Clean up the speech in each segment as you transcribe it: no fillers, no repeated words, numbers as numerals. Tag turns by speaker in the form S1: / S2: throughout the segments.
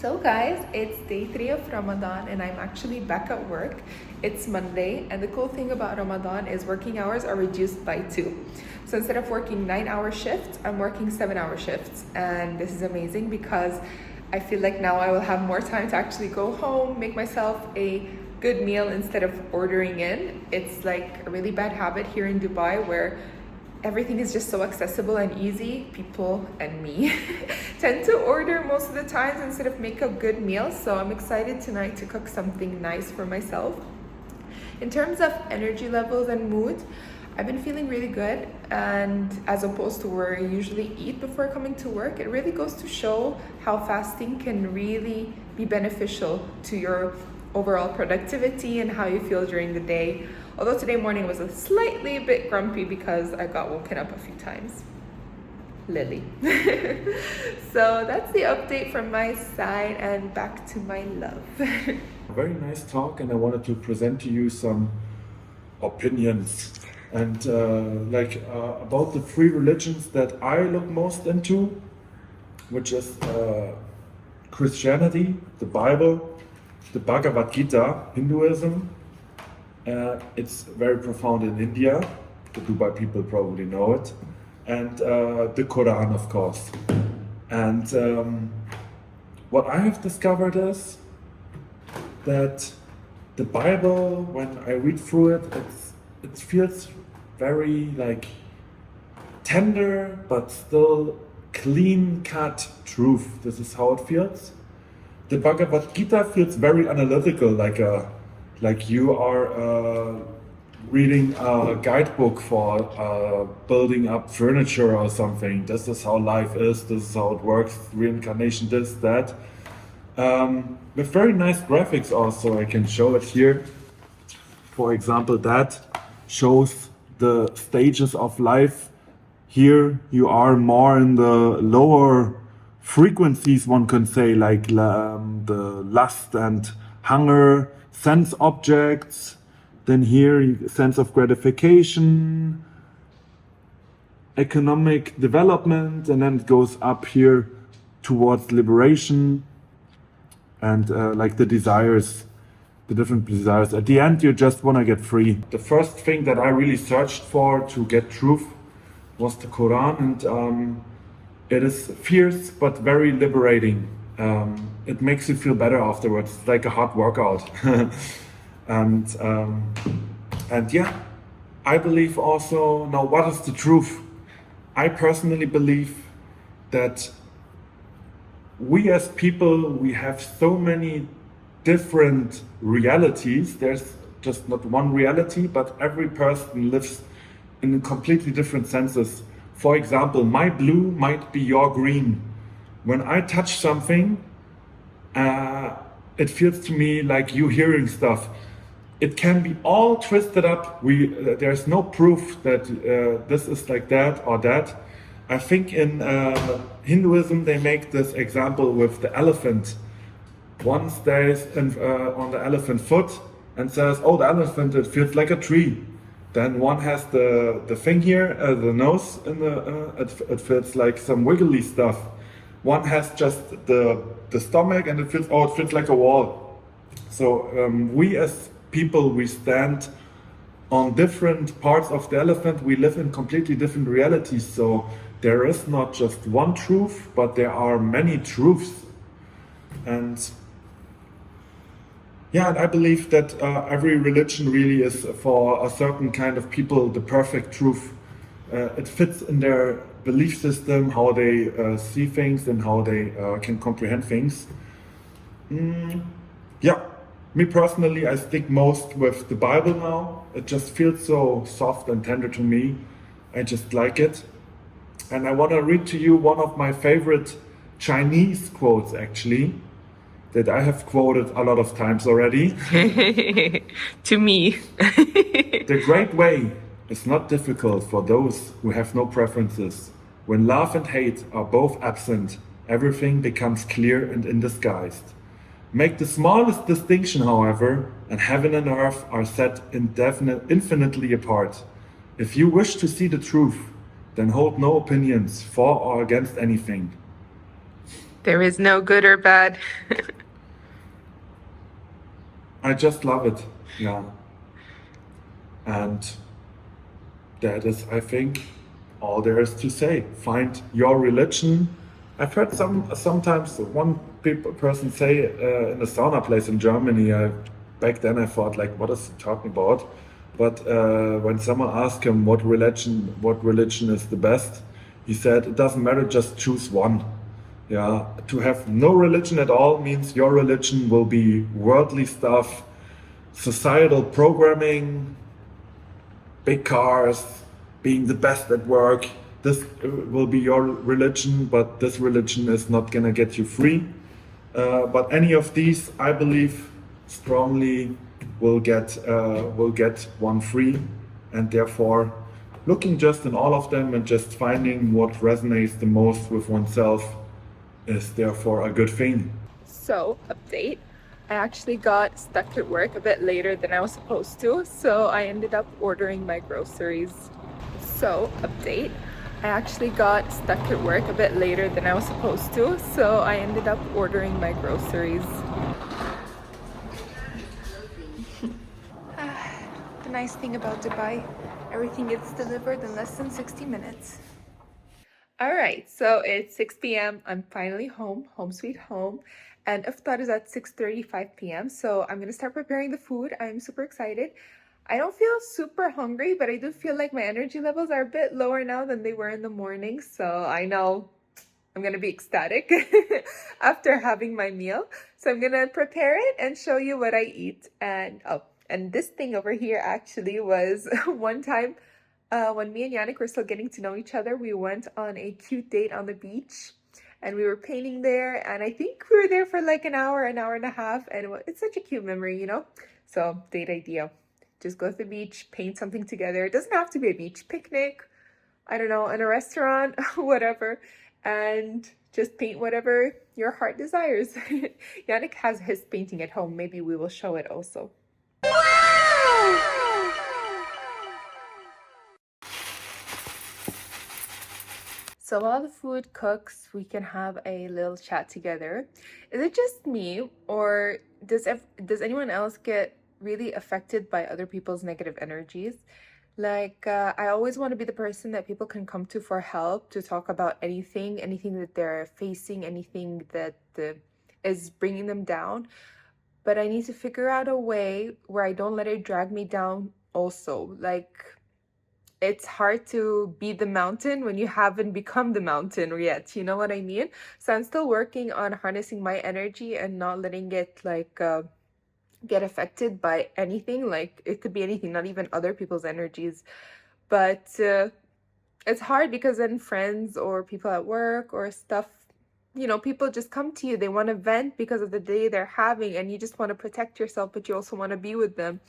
S1: So guys, it's day 3 of Ramadan and I'm actually back at work. It's Monday and the cool thing about Ramadan is working hours are reduced by 2. So instead of working 9-hour shifts, I'm working 7-hour shifts, and this is amazing because I feel like now I will have more time to actually go home, make myself a good meal instead of ordering in. It's like a really bad habit here in Dubai where everything is just so accessible and easy. People and me tend to order most of the times instead of make a good meal. So I'm excited tonight to cook something nice for myself. In terms of energy levels and mood, I've been feeling really good, and as opposed to where I usually eat before coming to work, it really goes to show how fasting can really be beneficial to your overall productivity and how you feel during the day. Although today morning was a slightly bit grumpy because I got woken up a few times. Lily. So that's the update from my side, and back to my love.
S2: Very nice talk, and I wanted to present to you some opinions and about the three religions that I look most into, which is Christianity, the Bible, the Bhagavad Gita, Hinduism. It's very profound in India. The Dubai people probably know it. And the Quran, of course. And what I have discovered is that the Bible, when I read through it, it feels very like tender, but still clean-cut truth. This is how it feels. The Bhagavad Gita feels very analytical, like you are reading a guidebook for building up furniture or something. This is how life is, this is how it works, reincarnation, this, that. With very nice graphics also, I can show it here. For example, that shows the stages of life. Here you are more in the lower frequencies, one can say, like the lust and hunger, sense objects. Then here, sense of gratification, economic development, and then it goes up here towards liberation and like the desires, the different desires. At the end, you just want to get free. The first thing that I really searched for to get truth was the Quran, and it is fierce but very liberating. It makes you feel better afterwards. It's like a hard workout. And yeah, I believe also, now what is the truth? I personally believe that we as people, we have so many different realities. There's just not one reality, but every person lives in completely different senses. For example, my blue might be your green. When I touch something, it feels to me like you hearing stuff. It can be all twisted up. There's no proof that this is like that or that. I think in Hinduism they make this example with the elephant. One stays on the elephant foot and says, "Oh, the elephant, it feels like a tree." Then one has the thing here, the nose, in it feels like some wiggly stuff. One has just the stomach, and it feels like a wall. So we as people, we stand on different parts of the elephant. We live in completely different realities. So there is not just one truth, but there are many truths. And yeah, and I believe that every religion really is for a certain kind of people the perfect truth. It fits in their belief system, how they see things and how they can comprehend things. Yeah, me personally, I stick most with the Bible now. It just feels so soft and tender to me. I just like it. And I want to read to you one of my favorite Chinese quotes, actually, that I have quoted a lot of times already.
S1: To me.
S2: The great way is not difficult for those who have no preferences. When love and hate are both absent, everything becomes clear and undisguised. Make the smallest distinction, however, and heaven and earth are set infinitely apart. If you wish to see the truth, then hold no opinions for or against anything.
S1: There is no good or bad.
S2: I just love it. Yeah. And that is, I think, all there is to say. Find your religion. I've heard sometimes one person say in a sauna place in Germany. Back then I thought like, what is he talking about? But when someone asked him what religion is the best, he said it doesn't matter, just choose one. Yeah, to have no religion at all means your religion will be worldly stuff, societal programming, big cars, being the best at work. This will be your religion, but this religion is not gonna get you free. But any of these, I believe strongly, will get one free, and therefore, looking just in all of them and just finding what resonates the most with oneself is therefore a good thing.
S1: So, update. I actually got stuck at work a bit later than I was supposed to, so I ended up ordering my groceries. So, update. I actually got stuck at work a bit later than I was supposed to, so I ended up ordering my groceries. The nice thing about Dubai, everything gets delivered in less than 60 minutes. All right, so it's 6 p.m. I'm finally home, home sweet home, and iftar is at 6:35 p.m. So I'm gonna start preparing the food. I'm super excited. I don't feel super hungry, but I do feel like my energy levels are a bit lower now than they were in the morning. So I know I'm gonna be ecstatic after having my meal. So I'm gonna prepare it and show you what I eat. And oh, and this thing over here actually was one time when me and Yannic were still getting to know each other, we went on a cute date on the beach and we were painting there. And I think we were there for like an hour and a half. And it's such a cute memory, you know? So, date idea. Just go to the beach, paint something together. It doesn't have to be a beach picnic, I don't know, in a restaurant, whatever. And just paint whatever your heart desires. Yannic has his painting at home. Maybe we will show it also. So while the food cooks, we can have a little chat together. Is it just me, or does anyone else get really affected by other people's negative energies? Like, I always want to be the person that people can come to for help, to talk about anything that they're facing, anything that is bringing them down. But I need to figure out a way where I don't let it drag me down also. Like, it's hard to be the mountain when you haven't become the mountain yet. You know what I mean? So I'm still working on harnessing my energy and not letting it like get affected by anything. Like it could be anything, not even other people's energies. But it's hard because then friends or people at work or stuff, you know, people just come to you. They want to vent because of the day they're having, and you just want to protect yourself, but you also want to be with them.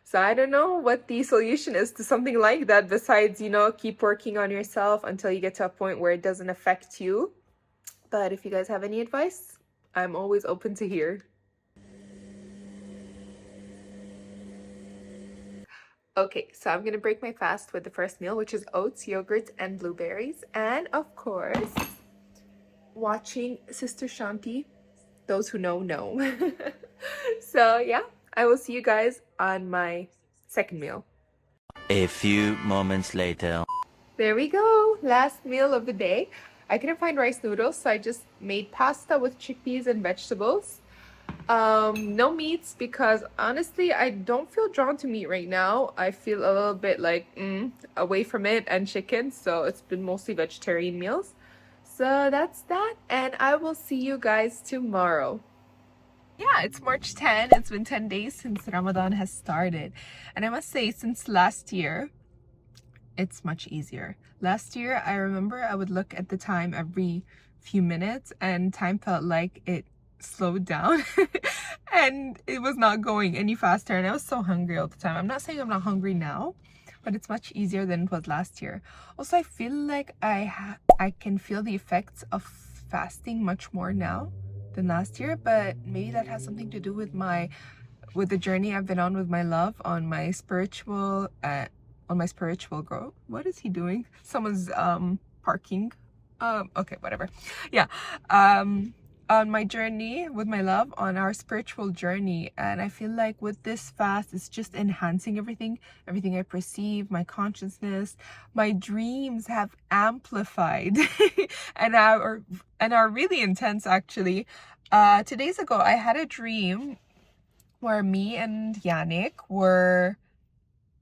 S1: So I don't know what the solution is to something like that besides, you know, keep working on yourself until you get to a point where it doesn't affect you. But if you guys have any advice, I'm always open to hear. Okay, so I'm gonna break my fast with the first meal, which is oats, yogurt, and blueberries. And of course, watching Sister Shanti. Those who know, know. So yeah, I will see you guys on my second meal.
S3: A few moments later.
S1: There we go, last meal of the day. I couldn't find rice noodles, so I just made pasta with chickpeas and vegetables. No meats because honestly, I don't feel drawn to meat right now. I feel a little bit like away from it, and chicken, so it's been mostly vegetarian meals. So that's that, and I will see you guys tomorrow. Yeah, it's March 10. It's been 10 days since Ramadan has started. And I must say, since last year, it's much easier. Last year, I remember I would look at the time every few minutes and time felt like it slowed down and it was not going any faster, and I was so hungry all the time. I'm not saying I'm not hungry now, but it's much easier than it was last year. Also, I feel like I can feel the effects of fasting much more now than last year, but maybe that has something to do with the journey I've been on with my love, on my spiritual growth. What is he doing? Someone's parking Okay, whatever. Yeah. On my journey with my love, on our spiritual journey, and I feel like with this fast, it's just enhancing everything I perceive, my consciousness, my dreams have amplified and are really intense actually. 2 days ago I had a dream where me and Yannic were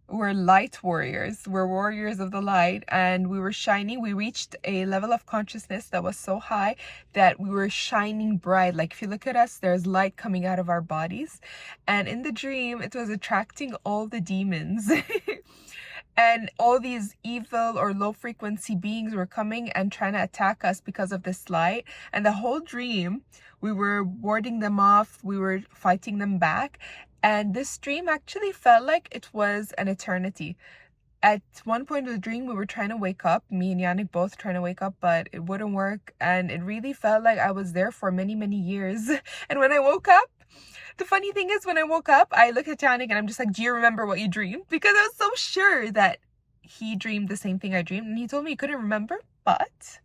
S1: light warriors. We're warriors of the light, and we were shining. We reached a level of consciousness that was so high that we were shining bright. Like if you look at us, there's light coming out of our bodies. And in the dream, it was attracting all the demons. And all these evil or low frequency beings were coming and trying to attack us because of this light. And the whole dream, we were warding them off. We were fighting them back. And this dream actually felt like it was an eternity. At one point of the dream, we were trying to wake up, me and Yannic both trying to wake up, but it wouldn't work. And it really felt like I was there for many, many years. And when I woke up, the funny thing is when I woke up, I look at Yannic and I'm just like, do you remember what you dreamed? Because I was so sure that he dreamed the same thing I dreamed. And he told me he couldn't remember, but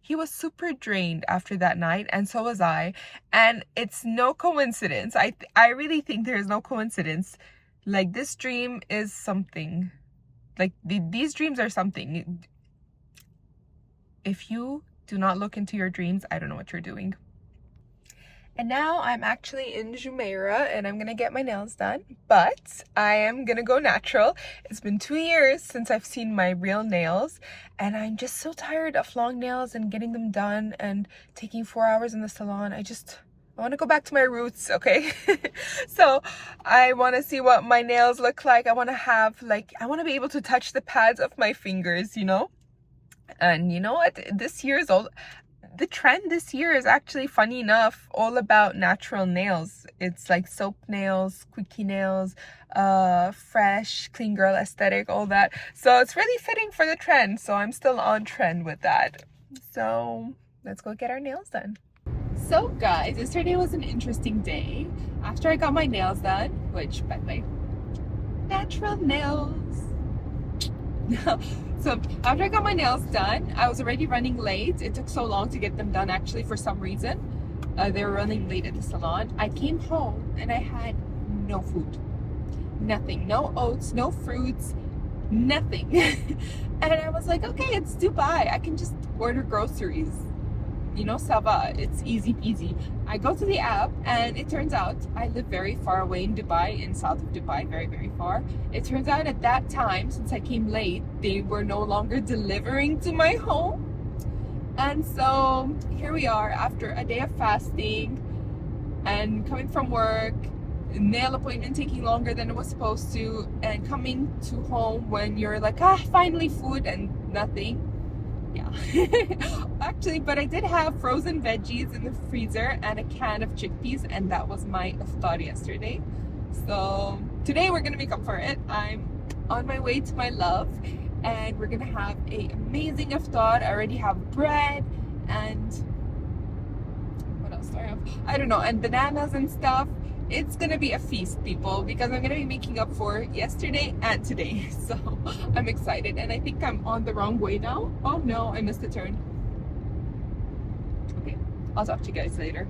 S1: he was super drained after that night, and so was I. And it's no coincidence. I really think there is no coincidence. Like, this dream is something. Like, these dreams are something. If you do not look into your dreams, I don't know what you're doing. And now I'm actually in Jumeirah and I'm gonna get my nails done, but I am gonna go natural. It's been 2 years since I've seen my real nails, and I'm just so tired of long nails and getting them done and taking 4 hours in the salon. I want to go back to my roots, okay? So I want to see what my nails look like. I want to be able to touch the pads of my fingers, you know? And you know what? The trend this year is actually, funny enough, all about natural nails. It's like soap nails, squeaky nails, fresh, clean girl aesthetic, all that. So it's really fitting for the trend. So I'm still on trend with that. So let's go get our nails done. So guys, yesterday was an interesting day. After I got my nails done, which, by the way, natural nails. So after I got my nails done, I was already running late. It took so long to get them done, actually, for some reason. They were running late at the salon. I came home and I had no food. Nothing. No oats, no fruits, nothing. And I was like, okay, it's Dubai. I can just order groceries. You know, ça va. It's easy peasy. I go to the app and it turns out I live very far away in Dubai, in south of Dubai, very, very far. It turns out at that time, since I came late, they were no longer delivering to my home. And so here we are after a day of fasting and coming from work, nail appointment taking longer than it was supposed to, and coming to home when you're like, finally food, and nothing. Yeah. Actually, but I did have frozen veggies in the freezer and a can of chickpeas, and that was my iftar yesterday. So today we're gonna make up for it. I'm on my way to my love and we're gonna have an amazing iftar. I already have bread and what else do I have? I don't know, and bananas and stuff. It's gonna be a feast, people, because I'm gonna be making up for yesterday and today. So I'm excited, and I think I'm on the wrong way now. Oh no, I missed a turn. Okay, I'll talk to you guys later.